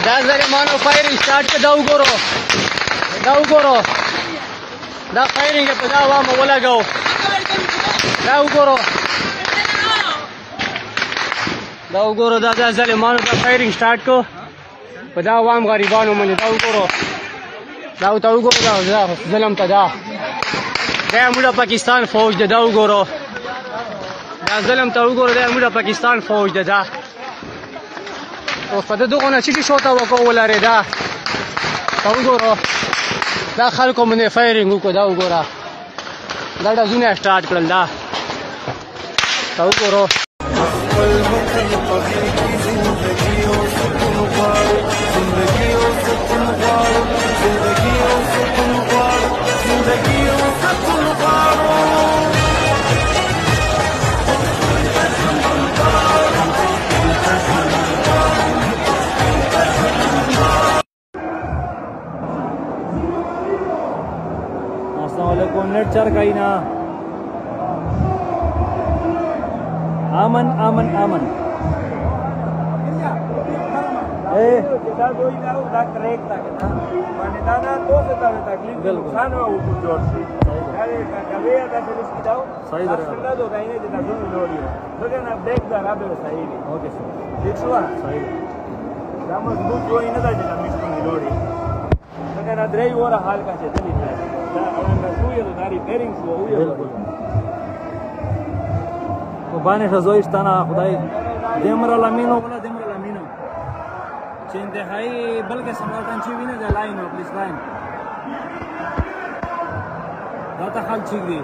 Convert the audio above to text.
دا ځل مانو فایرینګ سٹارټ کړ. دا وګورو دا فایرینګ په دا وامه ولګاو. دا وګورو دا ځل مانو دا فایرینګ سٹارټ کړ په دا وام غریبانو باندې. دا وګورو دا ظلم ته دا موږ پاکستان فوج ده. دا وګورو دا ظلم ته وګورو. دا موږ پاکستان فوج ده. دا اوس په دغه نه چې شوته وکړو ولرې. دا وګورو دا خلکو باندې فایرینګ وکړو. دا وګوره دا ډزونه سٹارټ کړل. دا وګورو अस्सलामुअलैकुम. नेट चर गई ना. आमन आमन आमन बाने शोइस्ताना खुदाई देमरा लमीनो बोला देमरा लमीनो چې انتهایی بلکې سمارتن چې ویني د لاین او پلیس لاین دا ته حل چیک دی.